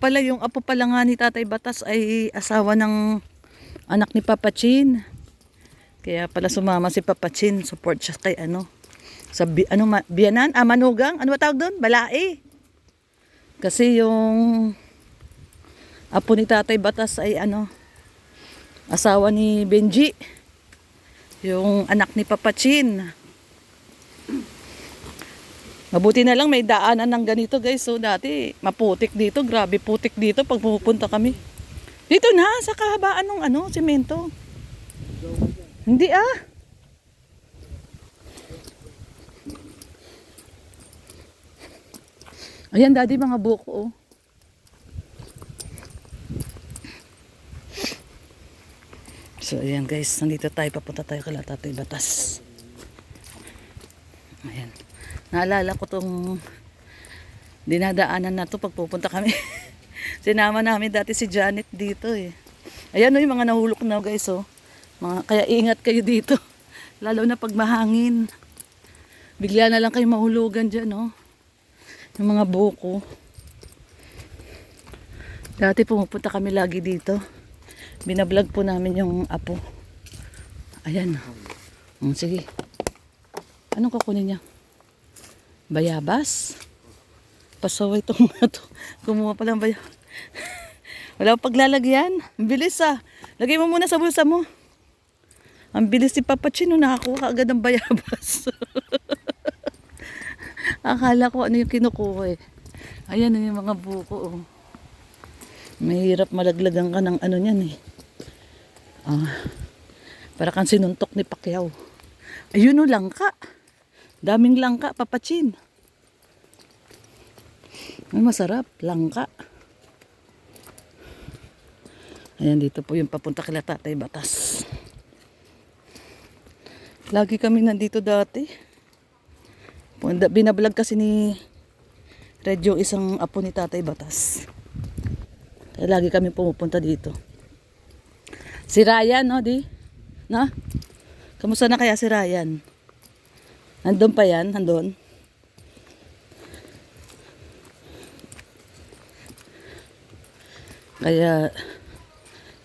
pala, yung apo pala nga ni Tatay Batas ay asawa ng anak ni Papa Chin. Kaya pala sumama si Papa Chin. Support siya kay ano. Sa biyanan? Manugang? Ano ba tawag doon? Balae. Kasi yung apo ni Tatay Batas ay ano, asawa ni Benji. Yung anak ni Papa Chin. Mabuti na lang may daanan ng ganito guys. So dati maputik dito. Grabe putik dito pag pupunta kami. Dito na sa kahabaan ng ano, semento. Hindi ah. Ayan daddy, mga buko oh. So ayan guys, nandito tayo, papunta tayo kay Tatay Batas. Ayan. Naalala ko tong dinadaanan na to pag pupunta kami. Sinama namin dati si Janet dito eh. Ayan o yung mga nahulok na guys oh. Kaya ingat kayo dito. Lalo na pag mahangin. Bigla na lang kayo mahulugan dyan oh. Yung mga buko. Dati pumupunta kami lagi dito. Binablog po namin yung apo. Ayan. Sige. Anong kukunin niya? Bayabas? Pasaway itong mga to. Kumuha pa lang bayabas. Wala pa paglalagyan. Ang bilis ah. Lagay mo muna sa bulsa mo. Ang bilis si Papa Chino. Nakakuha agad ng bayabas. Akala ko ano yung kinukuha eh. Ayan yung mga buko oh. Mahirap malaglagan ka ng ano niyan eh. Para kang sinuntok ni Pacquiao. Ayun o, langka. Daming langka, Papa Chin. Ay, masarap, langka. Ayan, dito po yung papunta kila Tatay Batas. Lagi kami nandito dati. Binablog kasi ni Red yung isang apo ni Tatay Batas. Kaya lagi kami pumupunta dito. Si Ryan, no, di? No? Kamusta na kaya si Ryan? Nandun pa yan? Nandun? Kaya,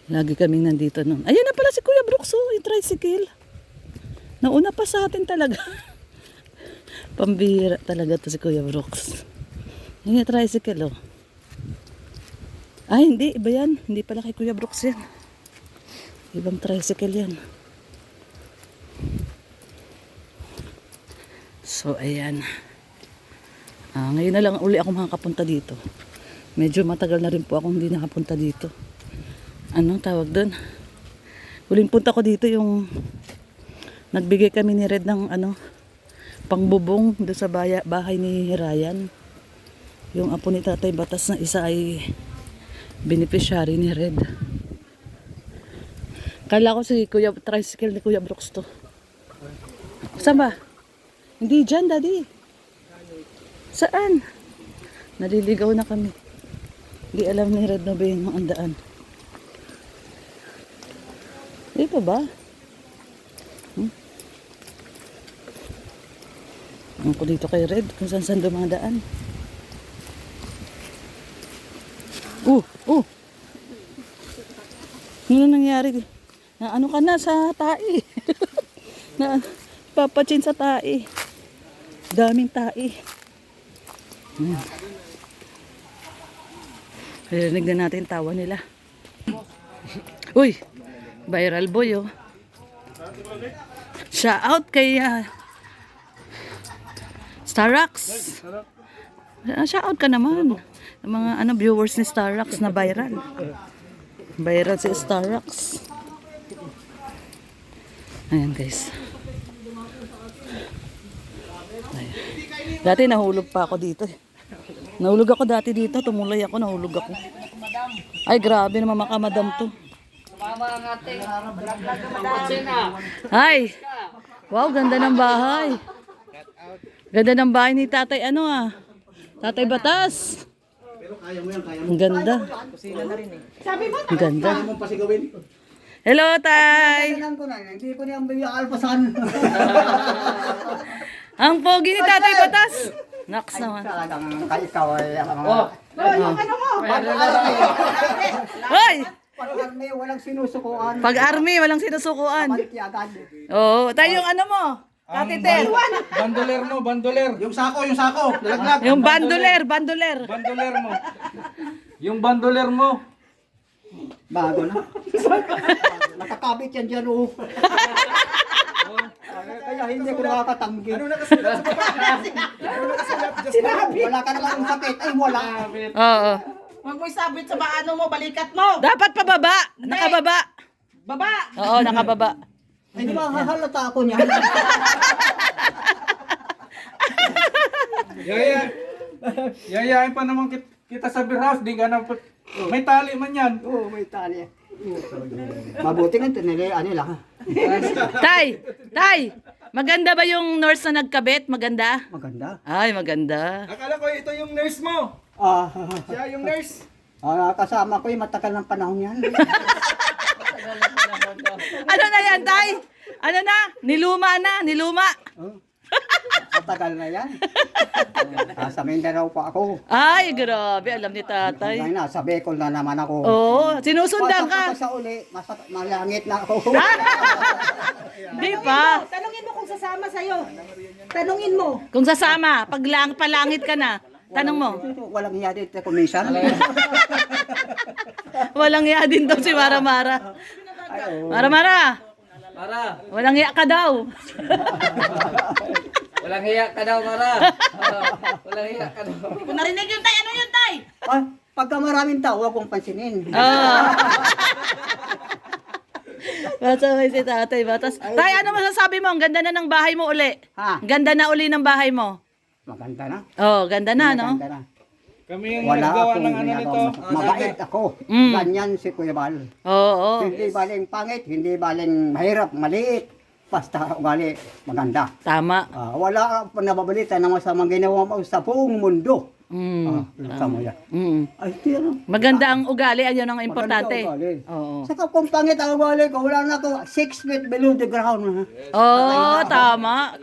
lagi kaming nandito nun. Ayun na pala si Kuya Brooks, oh, yung tricycle. Nauna pa sa atin talaga. Pambihira talaga to si Kuya Brooks. Yung tricycle, oh. Ay, hindi. Iba yan. Hindi pala kay Kuya Brooks yan. Ibang tricycle yan. So, ayan. Ngayon na lang uli ako makakapunta dito. Medyo matagal na rin po akong hindi nakapunta dito. Anong tawag doon? Huling punta ko dito yung nagbigay kami ni Red ng ano, pangbubong doon sa bahay ni Ryan. Yung apo ni Tatay Batas na isa ay beneficiary ni Red. Kala ko si Kuya tricycle ni Kuya Brooks to. Saan ba? Hindi dyan, daddy. Saan? Naliligaw na kami. Hindi alam ni Red na ba yung ang daan. Dito ba? Ako dito kay Red kung saan dumadaan. Ano nangyari? Na ano ka na sa tae? Na Papa Chin sa tae. Daming tae. Rinig na natin tawa nila. Uy! Viral boy oh. Shout out kay Starrux. Shout out ka naman. Ng mga viewers ni Starrux na viral. Viral si Starrux. Ayan guys. Ayan. Dati nahulog pa ako dito. Nahulog ako dati dito. Tumulay ako, nahulog ako. Ay grabe naman makamadam to. Ay! Wow, ganda ng bahay. Ganda ng bahay ni Tatay Tatay Batas. Ang ganda. Ang ganda. Hello, Tay! Hindi ko niyang alpasan. Ang pogi ni Tatay Batas. Naks naman. Talagang kay ikaw ay mga... Yung ano mo? Hoy! Pag-army, walang sinusukuan. Pag army, walang sinusukuan. Balik agad. Oo, tayo yung ano mo? Katiter. Bandoler mo, bandoler. Yung sako, nalaglag. Yung bandoler. Bandoler mo. Yung bandoler mo. Bago na. Nakakabit yan dyan, oh. Kaya hindi ko nakakatanggi. Ano nakasulat sa baba? Ano nakasulat? Sinabi. Wala ka namang sakit. Ay, wala. Oo. Huwag mo isabit sa ano mo, balikat mo. Dapat pababa. Nakababa. Baba. Oo, nakababa. Ay, di ba hahalata ako niyan? Yayain pa naman kita sa beer house. Di ka na... May tali man yan. Oo, may tali. Mabuti nga tinili, ano lang. Tay, maganda ba yung nurse na nagkabit? Maganda? Maganda. Ay, maganda. Akala ko ito yung nurse mo. Ah, Siya yung nurse. kasama ko yung matagal ng panahon yan. Ano na yan, Tay? Ano na? Niluma. Oh, matagal na yan. Sa Mindanao pa ako. Ay, grabe. Alam ni tatay. Ay, nasa Bicol na naman ako. Oo, sinusundan Pasok ka. ako sa uli, malangit na ako. Di pa. Tanungin mo kung sasama sa'yo. Tanungin mo. Kung sasama, pag palangit ka na, tanong mo. Walang hiya dito sa kumisan. Walang hiya din daw si Mara. Mara. Walang hiya ka daw. Walang hiya ka daw, Mara. Walang hiya ka daw. Kung narinig yun, Tay, ano yun, Tay? Ah, pagka maraming tao, huwag kong pansinin. Masabay si tatay batas. Tay, ano masasabi mo? Ang ganda na ng bahay mo uli. Ha? Ganda na uli ng bahay mo. Maganda na. Oh, ganda na, no? Maganda na. Kami yung Wala nagawa akong ng ano nito. ginagawa. Mabait ako. Mm. Ganyan si Kuya Bal. Oo. Hindi baling pangit, hindi baling mahirap, maliit. Basta ugali, maganda. Tama. Wala pa nababalita na masamang ginawa mo sa buong mundo. Mm. Tama yan. Mm. Ay, tira. Maganda ang ugali, ayun ang importante. Maganda ugali. Oo. Saka kung pangit ang ugali ko, wala na ako 6 feet below the ground. Ha? Oo, tama.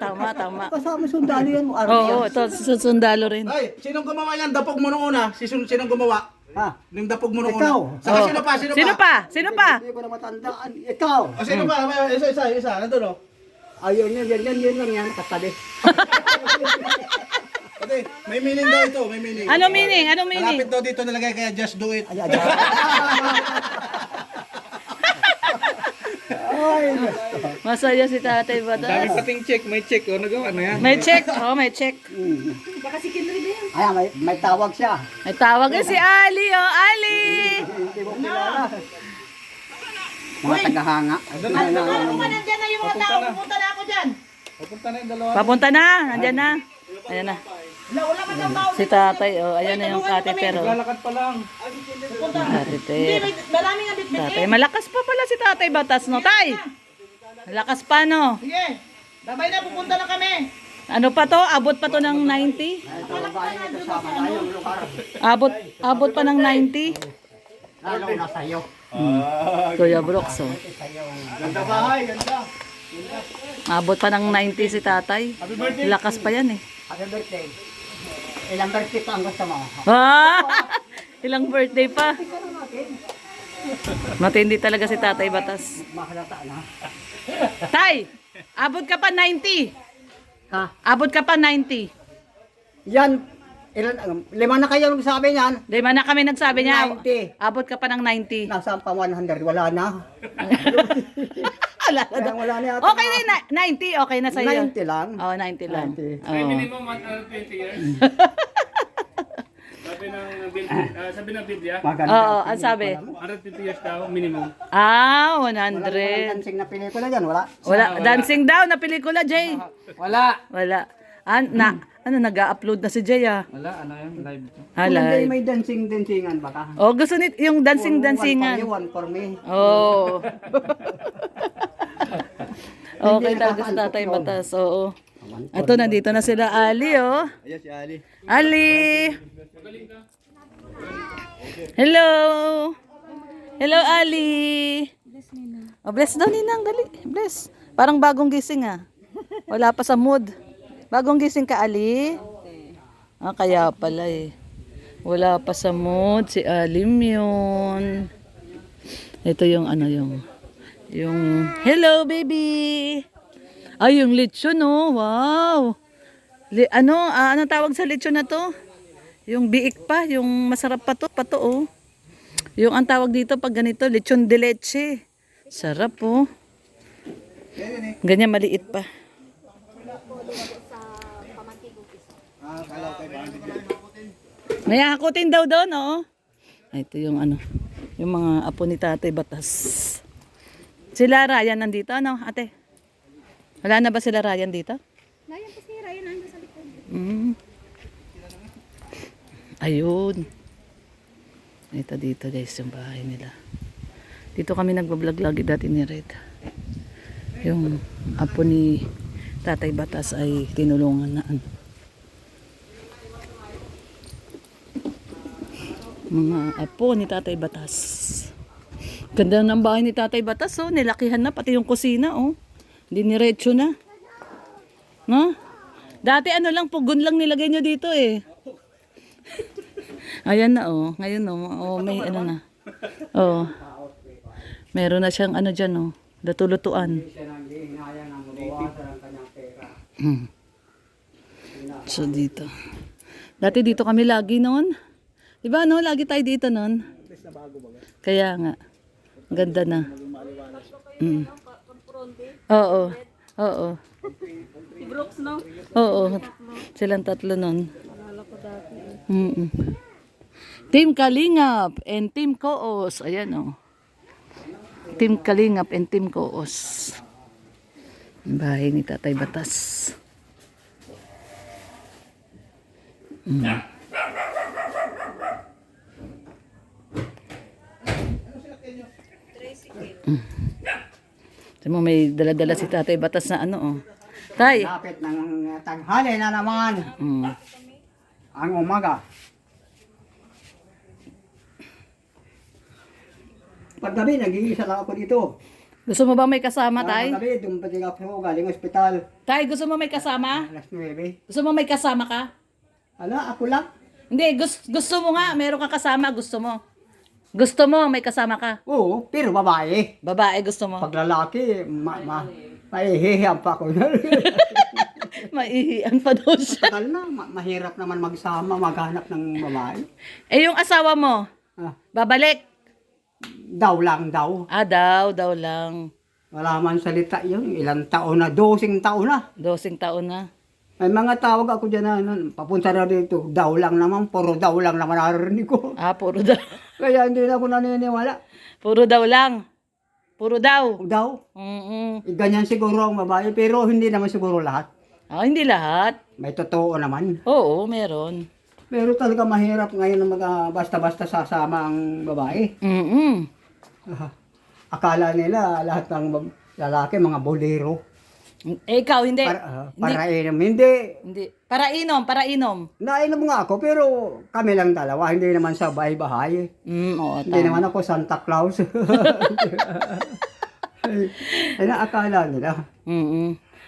Kasama sundali yan. Oo, ito sundalo rin. Ay, sinong gumawa yan? Dapog mo nung una. Sinong gumawa? Ha? Yung dapog mo nung Ikaw. una. Saka Oo. sino pa? Sino pa? Hindi ko na matandaan. Ikaw. O, sino pa? Isa. Nandun o. Ayun yan lang yan. Katabi. Pati, may meaning daw ito. May meaning. Ano meaning? Malapit daw dito nalagay kaya just do it. Ay. Ay. Masaya si tatay Dami batas. pating check. May check. O, nagawa na yan. May check. Oh, may check. Baka si Kinry ba yan? Ay, may tawag siya. May tawag si Ali. Oh, Ali! Hindi mo kilala. Mga tagahanga. Ano ka nandyan na yung mga tao? Pupunta na ako dyan. Pupunta na yung dalawa. Papunta na. Nandyan na. Ayan na. Wala man ng tao. Si tatay. Oh, ayan na yung katiter. Oh. Lalakad pa lang. Hindi, Katiter. maraming ang bitbit Tatay. Malakas pa pala si tatay batas, no? Tay! Malakas pa, no? Sige, babay na, pupunta na kami. Ano pa to? Abot pa to ng 90? Abot pa ng 90? Lalo na sa'yo. Kuya Brooks, oh. Ganda bahay, ganda. Abot pa ng 90 si tatay. Lakas pa yan, eh. Happy birthday. Ilang birthday pa ang gusto mo? Ah! Ilang birthday pa. Matindi talaga si tatay batas. Mahalata na. Tay! Abot ka pa 90. Ha? Abot ka pa 90. Yan. Lima na kayo nagsabi niyan. Di ba na kami nagsabi niya? 90. Abot ka pa ng 90. Nasaan pa 100? Wala na. Wala na daw. Wala na yata. Okay na, 90. Okay na sa'yo. 90 lang. Oh, 90 lang. 90. Oh. Minimum 120 years. Sabi ng Biblia, Maganda. Oo, ang sabi. 150 years daw, minimum. Ah, Walang 100. dancing na pelikula dyan. Wala. Wala. Dancing daw na pelikula, Jay. Wala. Wala. Nag-a-upload na si Jay, ah. Wala, ano yun? Live ito. Kung hindi Halay. may dancing-dancingan baka. Oh, gusto ni yung dancing-dancingan. One for me. Oh. Okay Hindi talaga sa nakakalpok tatay yun. batas. Oo. Ito, nandito na sila Ali, oh. Ayan si Ali. Ali! Hello! Hello, Ali! Oh, bless daw, Ninang. Dali. Bless. Parang bagong gising, ah. Wala pa sa mood. Bagong gising ka, Ali? Ah, kaya pala eh. Wala pa sa mood si Alim yun. Ito yung ano yung hello baby. Ay, yung lechon oh. Wow. Ano tawag sa lechon na to? Yung biik pa, yung masarap pa to oh. Yung ang tawag dito pag ganito, lechon de leche. Sarap oh. Ganyan maliit pa. May hakutin daw doon, oh. Ay, ito yung ano, yung mga apo ni Tatay Batas. Sila Ryan nandito, ano, ate? Wala na ba sila Ryan dito? Ryan po si Ryan nandun sa likod. Ayun. Ito dito guys, yung bahay nila. Dito kami nagbablog lagi dati ni Red. Yung apo ni Tatay Batas ay tinulungan na ano. Mga apo ni Tatay Batas. Ganda ng bahay ni Tatay Batas, oh. Nilakihan na, pati yung kusina, oh. Diniretso na. No? Dati ano lang, pugon lang nilagay nyo dito, eh. Ayan na, oh. Ngayon, oh. Oh, may ano na. Oh. Meron na siyang ano dyan, oh. Datulutuan. So, dito. Dati dito kami lagi noon. Diba no? Lagi tayo dito nun. Kaya nga. Ganda na. Oo. Oo. Si Brooks, no? Oo. Silang tatlo nun. Team Kalingap and Team Koos. Ayan o. Team Kalingap and Team Koos. Bahay ni Tatay Batas. Sabi mo, may dala-dala si Tatay Batas na ano, oh. Tay! Lapit ng tanghali na naman. Ang umaga. Paggabi, nag-iisa lang ako dito. Gusto mo ba may kasama, Tay? Paggabi, dumating ako galing ospital. Tay, gusto mo may kasama? Alas 9. Gusto mo may kasama ka? Ala, ako lang. Hindi, gusto mo nga, meron ka kasama, gusto mo. Gusto mo, may kasama ka. Oo, pero babae. Babae, gusto mo. Pag lalaki, mahihiyam pa ako. Maihiyan pa daw siya. Tagal na, mahirap naman magsama, maghanap ng babae. Eh, yung asawa mo, Ah, babalik. daw lang daw. Daw lang. Wala man salita yun. Ilang taon na, 12 taon na. 12 taon na. May mga tawag ako dyan na, papunta na dito, daw lang naman, puro daw lang naman narinig ko. Puro daw. Kaya hindi na ako naniniwala. Puro daw lang. Puro daw. Daw, ganyan siguro ang babae, pero hindi naman siguro lahat. Hindi lahat. May totoo naman. Oo, meron. Pero talaga mahirap ngayon na basta-basta sasama ang babae. Akala nila lahat ng lalaki mga bolero. Eh, ikaw, hindi. Para inom. Hindi. Hindi. Para inom. Nainom nga ako, pero kami lang dalawa. Hindi naman sa bahay-bahay. Oo, Hindi naman ako Santa Claus. Ay, naakala nila.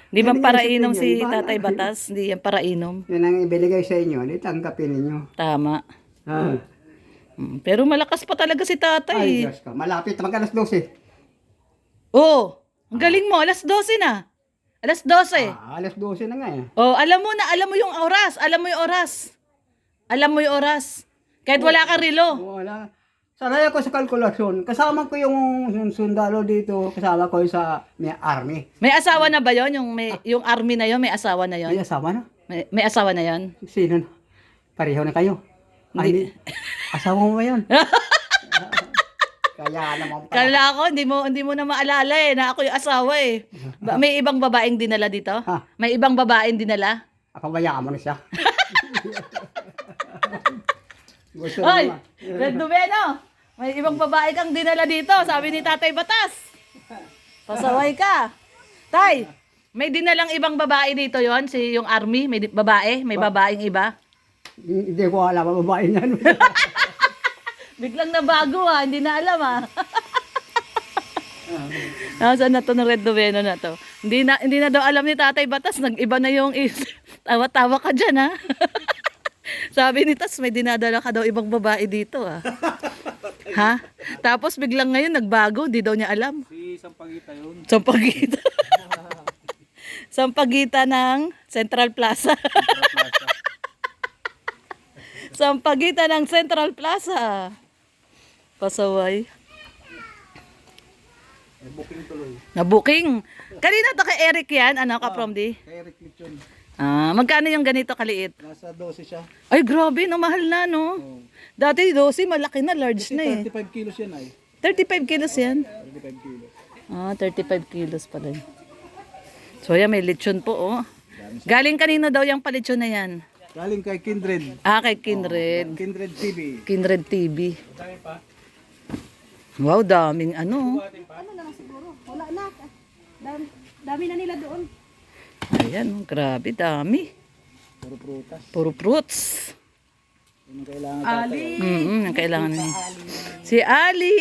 Di ba Hindi para naisip inom niya, si iba Tatay lang. Batas? Hindi yan para inom. Yan ang ibinigay sa inyo. Hindi tanggapin ninyo. Tama. Ah. Pero malakas pa talaga si Ay, Tatay. Diyos ka. Malapit mag alas 12. Oo. Ang galing mo. Alas 12 na. Alas 12. Alas 12 na nga eh. Oh, alam mo yung oras. Alam mo yung oras. Kahit wala kang relo. Wala. Sanay ako sa kalkulasyon. Kasama ko yung sundalo dito. Kasama ko yung sa may army. May asawa na ba yon? Yung army na yon, may asawa na yon? May asawa na? May asawa na yon? Sino na? Pareho na kayo? Hindi. Asawa mo ba yun? Kaya naman pala. Kala ko, hindi mo na maalala eh, na ako yung asawa eh. May ibang babaeng dinala dito? Ha? May ibang babaeng dinala? Ako bayaan mo na siya. Gusto Hoy! naman. Red Dumeno! May ibang babae kang dinala dito, sabi ni Tatay Batas. Pasaway ka. Tay, may dinalang ibang babae dito yon, yung army, may babae, may babaeng iba. Hindi ko alam ang babae niyan. Biglang nabago hindi na alam Nasaan na to ng Red Dumeno na to? Hindi na daw alam ni Tatay Batas, nag-iba na yung tawa-tawa ka dyan Sabi ni Tas, may dinadala ka daw ibang babae dito ah. Ha? Tapos biglang ngayon nagbago, di daw niya alam. Si Sampagita yun. Sampagita. Sampagita ng Central Plaza. Sampagita ng Central Plaza. Pasaway. Booking tuloy. Na-booking. Kanina to kay Eric yan, ano ka from di? Kay Eric Lechon. Magkano yung ganito kaliit? Nasa 12 siya. Ay, grabe, no, mahal na, no? Dati 12, malaki na, large na eh. 35 kilos yan ay. 35 kilos yan. 35 kilos. 35 kilos pala. So, yan, may lechon po, oh. Galing kanino daw yung palechon na yan? Galing kay Kindred. Kay Kindred. Kindred TV. Kindred TV. Wow, daming ano. Ano na lang siguro? Wala na. Dami na nila doon. Ayan, grabe, dami. Puro prutas. Puro fruits. Yung kailangan Ang kailangan niya. Si Ali.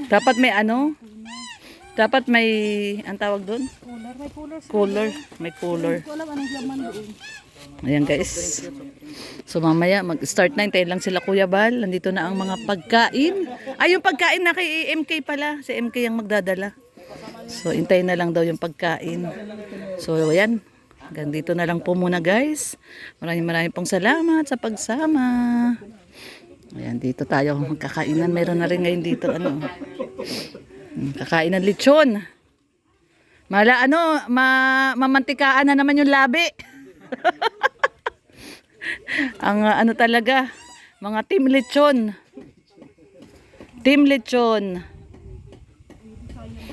Dapat may ano? Dapat may, ang tawag doon? May cooler. Cooler. May cooler. Ko alam anong laman doon. Ayan guys. So mamaya mag-start na. Hintayin lang sila Kuya Bal. Nandito na ang mga pagkain. Ay, yung pagkain na kay MK pala. Si MK ang magdadala. So hintayin na lang daw yung pagkain. So ayan. Hanggang dito na lang po muna guys. Maraming pong salamat sa pagsama. Ayan, dito tayo magkakainan. Meron na rin ngayon dito ano. Kakain ng lechon. Mamantikaan na naman yung labi. Ang ano talaga, mga team lechon. Team lechon.